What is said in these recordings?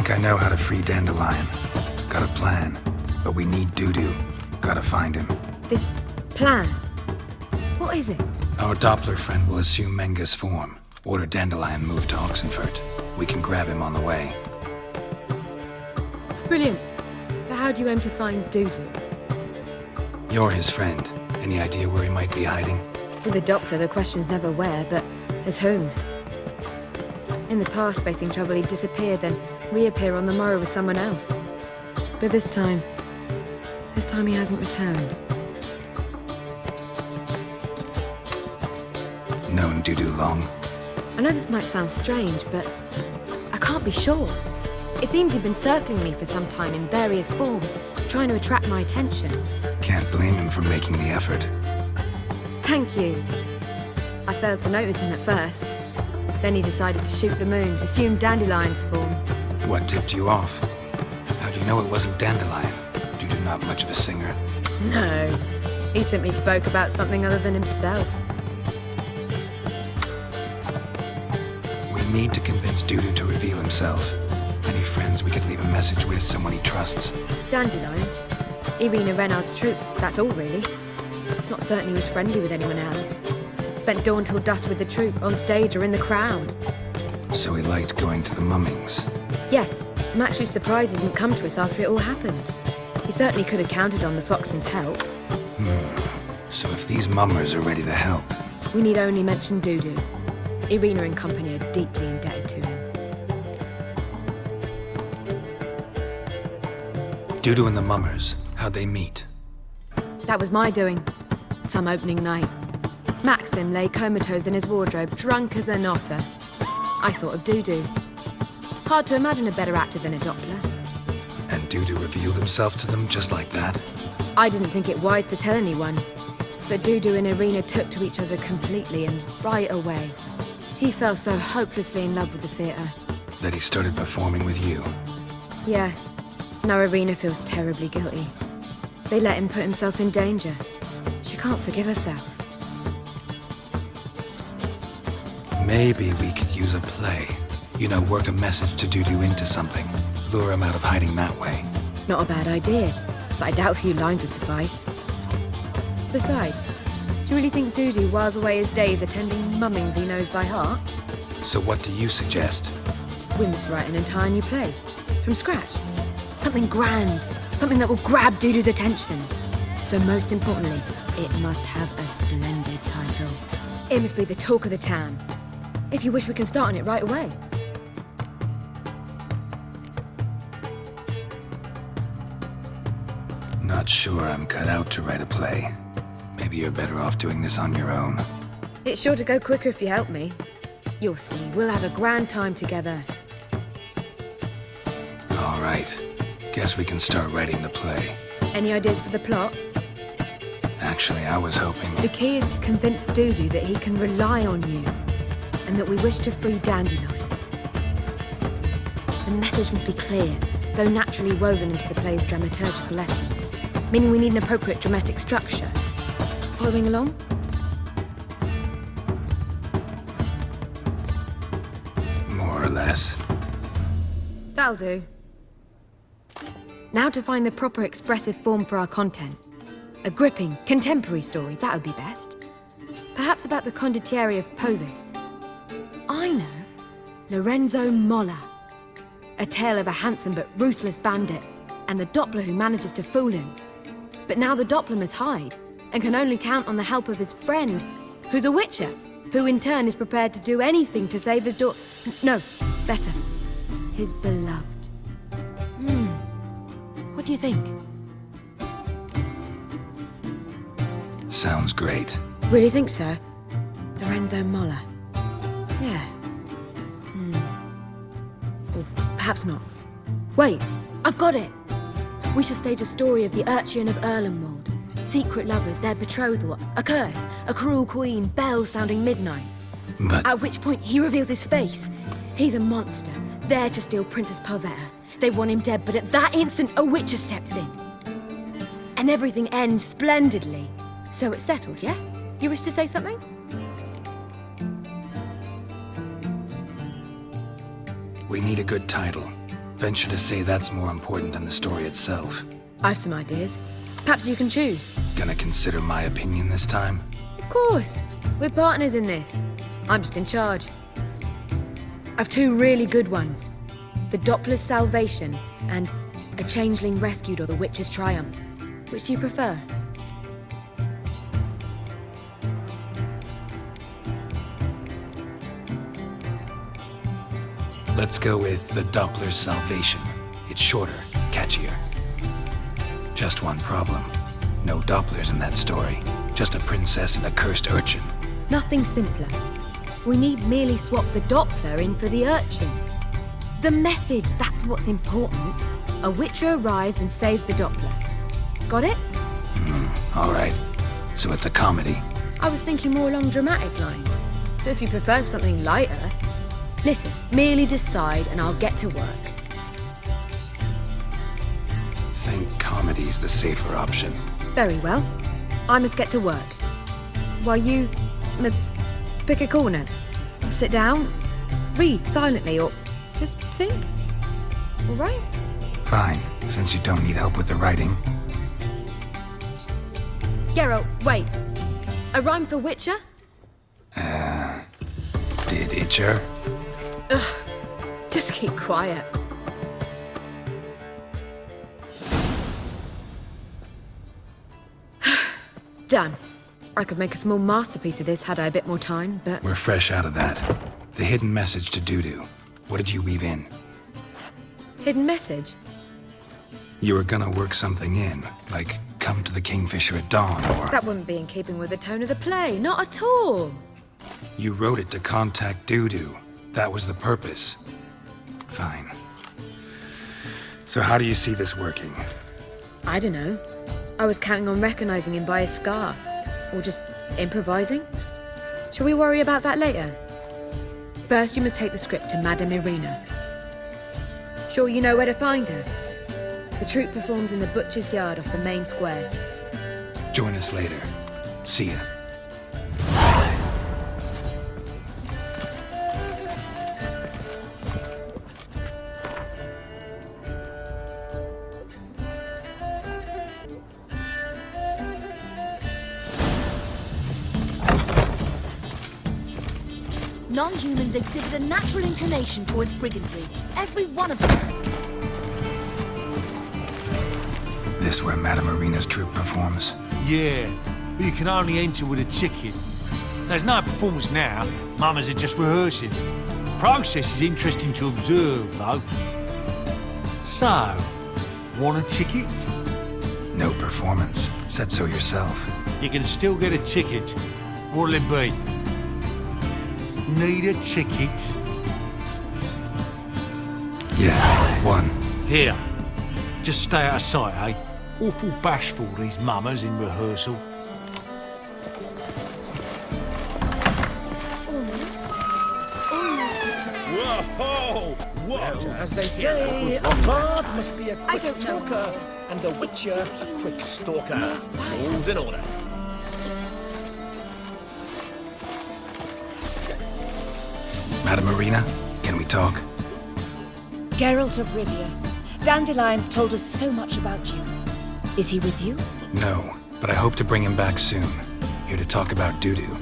think I know how to free Dandelion. Got a plan, but we need Doo Doo. Gotta find him. This plan? What is it? Our Doppler friend will assume Menga's form. Order Dandelion moved to Oxenfurt. We can grab him on the way. Brilliant. But how do you aim to find Doo Doo? You're his friend. Any idea where he might be hiding? With the Doppler, the question's never where, but as whom. In the past, facing trouble, he'd disappear, then reappear on the morrow with someone else. But this time he hasn't returned. Known Doo Doo long? I know this might sound strange, but I can't be sure. It seems he'd been circling me for some time in various forms, trying to attract my attention. Can't blame him for making the effort. Thank you. I failed to notice him at first. Then he decided to shoot the moon, assumed Dandelion's form. What tipped you off? How do you know it wasn't Dandelion? Doo Doo not much of a singer? No. He simply spoke about something other than himself. We need to convince Doo Doo to reveal himself. Any friends we could leave a message with, someone he trusts? Dandelion? Irina Renard's troupe, that's all really. Not certain he was friendly with anyone else. Spent dawn till dusk with the troupe, on stage or in the crowd. So he liked going to the mummings? Yes, I'm actually surprised he didn't come to us after it all happened. He certainly could have counted on the Foxen's help. So if these mummers are ready to help... We need only mention Doo Doo. Irina and company are deeply indebted to him. Doo Doo and the mummers, how'd they meet? That was my doing. Some opening night. Maxim lay comatose in his wardrobe, drunk as an otter. I thought of Doo Doo. Hard to imagine a better actor than a Doppler. And Doo Doo revealed himself to them just like that? I didn't think it wise to tell anyone. But Doo Doo and Irina took to each other completely and right away. He fell so hopelessly in love with the theatre. That he started performing with you? Yeah. Now Irina feels terribly guilty. They let him put himself in danger. She can't forgive herself. Maybe we could use a play. You know, work a message to Doo Doo into something. Lure him out of hiding that way. Not a bad idea, but I doubt a few lines would suffice. Besides, do you really think Doo Doo whiles away his days attending mummings he knows by heart? So what do you suggest? We must write an entire new play. From scratch. Something grand. Something that will grab Doo Doo's attention. So most importantly, it must have a splendid title. It must be the talk of the town. If you wish, we can start on it right away. Not sure I'm cut out to write a play. Maybe you're better off doing this on your own. It's sure to go quicker if you help me. You'll see, we'll have a grand time together. All right. Guess we can start writing the play. Any ideas for the plot? Actually, I was hoping... The key is to convince Doo Doo that he can rely on you, and that we wish to free Dandelion. The message must be clear, though naturally woven into the play's dramaturgical essence, meaning we need an appropriate dramatic structure. Following along? More or less. That'll do. Now to find the proper expressive form for our content. A gripping, contemporary story, that would be best. Perhaps about the condottieri of Povis. I know. Lorenzo Molla. A tale of a handsome but ruthless bandit, and the Doppler who manages to fool him. But now the Doppler must hide, and can only count on the help of his friend, who's a witcher, who in turn is prepared to do anything to save his daughter. No, better. His beloved. What do you think? Sounds great. Really think so? Lorenzo Molla. Yeah. Or perhaps not. Wait, I've got it! We shall stage a story of the Urchin of Erlenwald. Secret lovers, their betrothal, a curse, a cruel queen, bells sounding midnight. But... At which point he reveals his face. He's a monster, there to steal Princess Pavetta. They want him dead, but at that instant a witcher steps in. And everything ends splendidly. So it's settled, yeah? You wish to say something? We need a good title. Venture to say that's more important than the story itself. I've some ideas. Perhaps you can choose. Gonna consider my opinion this time? Of course. We're partners in this. I'm just in charge. I've two really good ones. The Doppler's Salvation and A Changeling Rescued or The Witcher's Triumph. Which do you prefer? Let's go with the Doppler's Salvation. It's shorter, catchier. Just one problem. No Dopplers in that story. Just a princess and a cursed urchin. Nothing simpler. We need merely swap the Doppler in for the urchin. The message, that's what's important. A Witcher arrives and saves the Doppler. Got it? All right. So it's a comedy. I was thinking more along dramatic lines. But if you prefer something lighter... Listen, merely decide and I'll get to work. Think comedy's the safer option. Very well. I must get to work. While you must pick a corner. Sit down, read silently, or just think. All right? Fine, since you don't need help with the writing. Geralt, wait. A rhyme for Witcher? Did Itcher? Ugh. Just keep quiet. Done. I could make a small masterpiece of this had I a bit more time, but... We're fresh out of that. The hidden message to Doo-Doo. What did you weave in? Hidden message? You were gonna work something in, like come to the Kingfisher at dawn, or... That wouldn't be in keeping with the tone of the play, not at all. You wrote it to contact Doo-Doo. That was the purpose. Fine. So how do you see this working? I don't know. I was counting on recognizing him by his scar. Or just improvising. Shall we worry about that later? First, you must take the script to Madame Irina. Sure you know where to find her? The troupe performs in the butcher's yard off the main square. Join us later. See ya. Non-humans exhibit a natural inclination towards brigandry. Every one of them. This where Madame Irina's troupe performs? Yeah, but you can only enter with a ticket. There's no performance now. Mamas are just rehearsing. Process is interesting to observe, though. So, want a ticket? No performance. Said so yourself. You can still get a ticket. What'll it be? Need a ticket? Yeah, one. Here. Just stay out of sight, eh? Awful bashful, these mamas in rehearsal. Whoa! What? As they say, a bard must be a quick talker, and a witcher a quick stalker. All's in order. Madame Irina, can we talk? Geralt of Rivia. Dandelion's told us so much about you. Is he with you? No, but I hope to bring him back soon. Here to talk about Doo-Doo.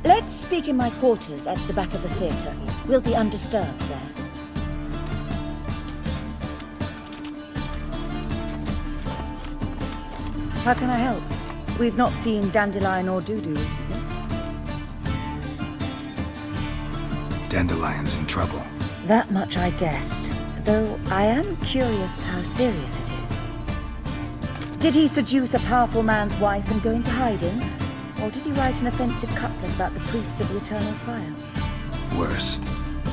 Let's speak in my quarters at the back of the theatre. We'll be undisturbed there. How can I help? We've not seen Dandelion or Doo-Doo recently. Dandelion's in trouble. That much I guessed, though I am curious how serious it is. Did he seduce a powerful man's wife and go into hiding? Or did he write an offensive couplet about the priests of the eternal fire? Worse.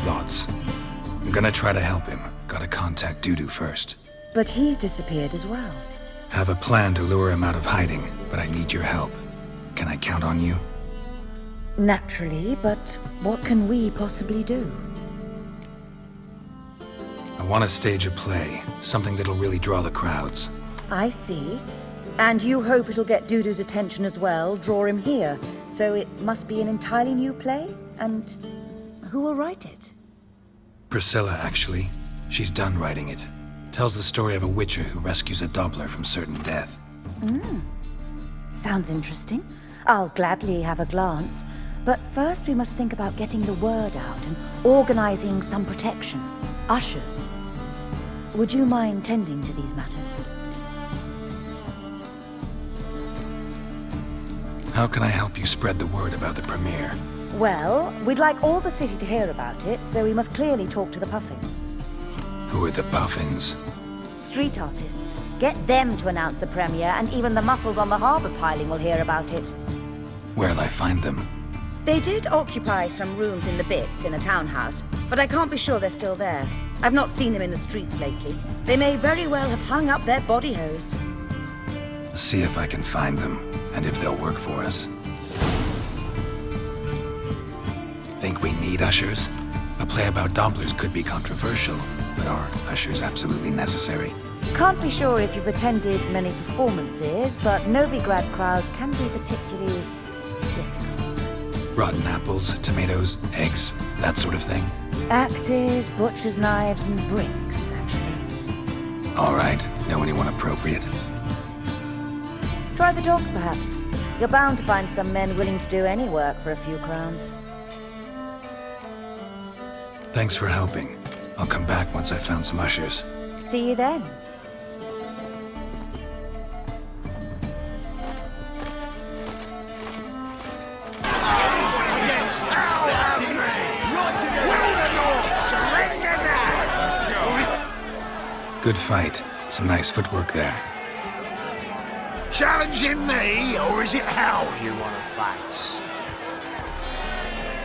Lots. I'm gonna try to help him. Gotta contact Doo-Doo first. But he's disappeared as well. Have a plan to lure him out of hiding, but I need your help. Can I count on you? Naturally, but what can we possibly do? I want to stage a play, something that'll really draw the crowds. I see. And you hope it'll get Doo-Doo's attention as well, draw him here. So it must be an entirely new play? And who will write it? Priscilla, actually. She's done writing it. Tells the story of a witcher who rescues a Doppler from certain death. Sounds interesting. I'll gladly have a glance. But first we must think about getting the word out and organizing some protection. Ushers. Would you mind tending to these matters? How can I help you spread the word about the premiere? Well, we'd like all the city to hear about it, so we must clearly talk to the Puffins. Who are the Puffins? Street artists. Get them to announce the premiere, and even the muscles on the harbour piling will hear about it. Where'll I find them? They did occupy some rooms in the Bits in a townhouse, but I can't be sure they're still there. I've not seen them in the streets lately. They may very well have hung up their body hose. See if I can find them, and if they'll work for us. Think we need ushers? A play about Dopplers could be controversial, but are ushers absolutely necessary? Can't be sure if you've attended many performances, but Novigrad crowds can be particularly difficult. Rotten apples, tomatoes, eggs, that sort of thing? Axes, butcher's knives, and bricks, actually. All right. Know anyone appropriate? Try the dogs, perhaps. You're bound to find some men willing to do any work for a few crowns. Thanks for helping. I'll come back once I've found some ushers. See you then. Good fight. Some nice footwork there. Challenging me, or is it hell you want to face?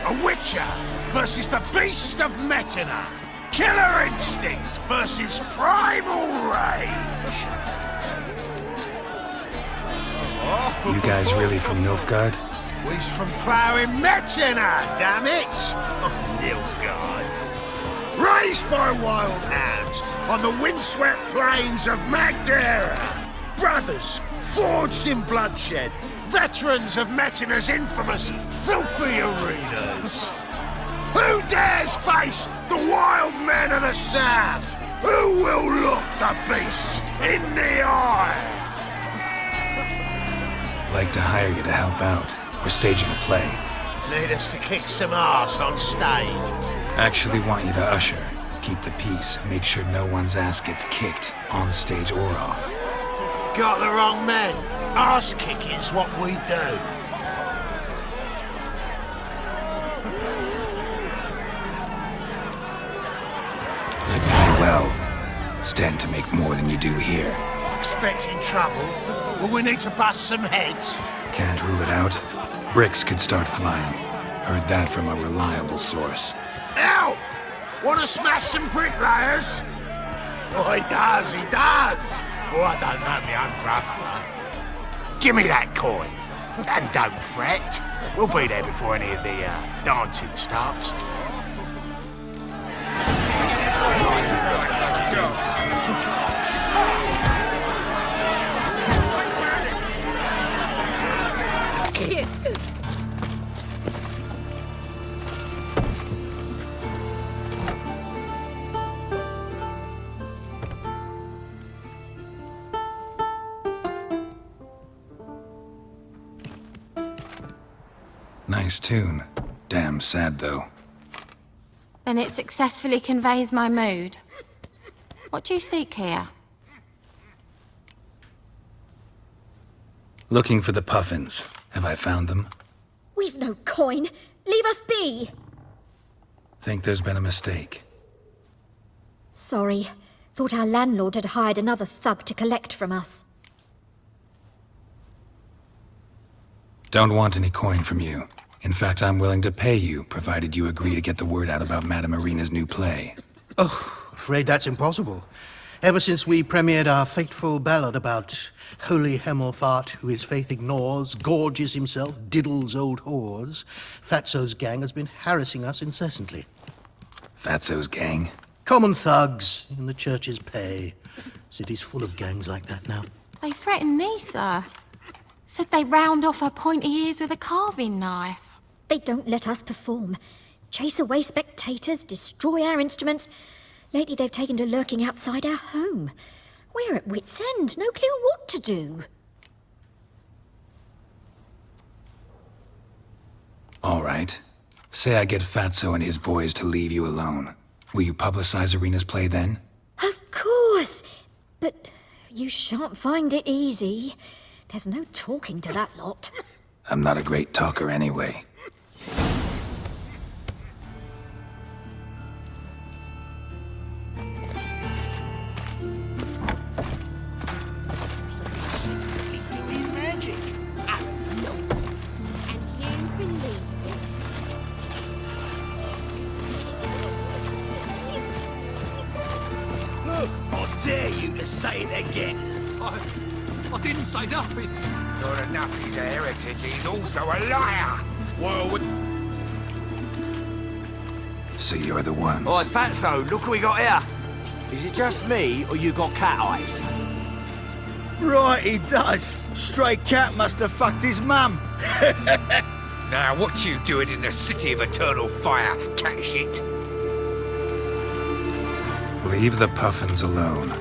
A witcher versus the beast of Metina. Killer instinct versus primal rage. You guys really from Nilfgaard? We's from ploughing Metina, damn it! Nilfgaard. Raised by wild hounds on the windswept plains of Magdera. Brothers forged in bloodshed. Veterans of Metina's infamous filthy arenas. Who dares face the wild men of the south? Who will look the beasts in the eye? Like to hire you to help out. We're staging a play. Need us to kick some ass on stage. Actually want you to usher. Keep the peace. Make sure no one's ass gets kicked, on stage or off. Got the wrong men. Ass kicking's what we do. You play well. Stand to make more than you do here. Expecting trouble? Will we need to bust some heads? Can't rule it out. Bricks could start flying. Heard that from a reliable source. Ow! Wanna smash some bricklayers? Oh, he does, he does! Oh, I don't know me own brother. Give me that coin. And don't fret. We'll be there before any of the dancing starts. Nice tune. Damn sad, though. Then it successfully conveys my mood. What do you seek here? Looking for the Puffins. Have I found them? We've no coin. Leave us be. Think there's been a mistake. Sorry. Thought our landlord had hired another thug to collect from us. Don't want any coin from you. In fact, I'm willing to pay you, provided you agree to get the word out about Madame Irina's new play. Oh, afraid that's impossible. Ever since we premiered our fateful ballad about holy Hemelfart, who his faith ignores, gorges himself, diddles old whores, Fatso's gang has been harassing us incessantly. Fatso's gang? Common thugs in the church's pay. City's full of gangs like that now. They threatened me, sir. Said they round off her pointy ears with a carving knife. They don't let us perform. Chase away spectators, destroy our instruments. Lately they've taken to lurking outside our home. We're at wit's end, no clue what to do. All right. Say I get Fatso and his boys to leave you alone. Will you publicize Arena's play then? Of course! But you shan't find it easy. There's no talking to that lot. I'm not a great talker anyway. Doing magic. I dare you to say it again. I didn't say nothing. Not enough he's a heretic, he's also a liar. Well, So you're the ones. Oi, Fatso, look what we got here. Is it just me, or you got cat eyes? Right, he does. Stray cat must have fucked his mum. now what you doing in the city of eternal fire, cat shit? Leave the puffins alone.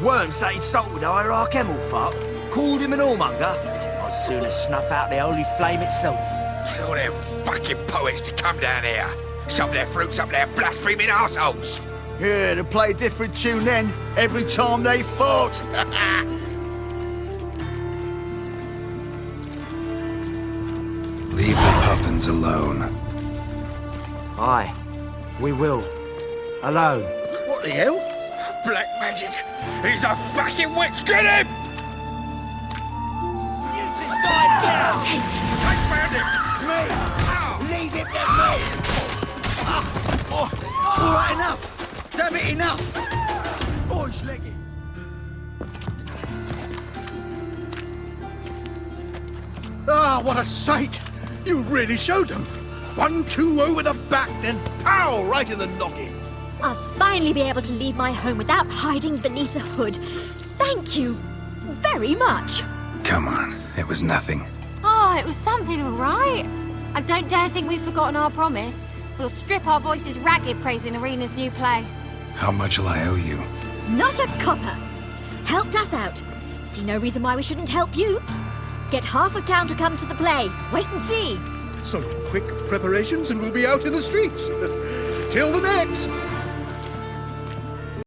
Worms that insulted Hierarch Emelfuck, called him an whoremonger, I'd sooner snuff out the holy flame itself. Tell them fucking poets to come down here. Shove their fruits up their blaspheming arseholes. Yeah, to play a different tune then, every time they fought. Leave the puffins alone. Aye, we will. Alone. What the hell? Black magic! He's a fucking witch! Get him! You decide now! Take bandit! Me! Leave it to me! All right, enough! Damn it, enough! Boys, leg it! Ah, what a sight! You really showed them! 1-2 over the back, then pow! Right in the noggin! I'll finally be able to leave my home without hiding beneath a hood. Thank you very much. Come on, it was nothing. Oh, it was something, all right. I don't dare think we've forgotten our promise. We'll strip our voices ragged praising Arena's new play. How much will I owe you? Not a copper. Helped us out. See no reason why we shouldn't help you. Get half of town to come to the play. Wait and see. Some quick preparations and we'll be out in the streets. Till the next!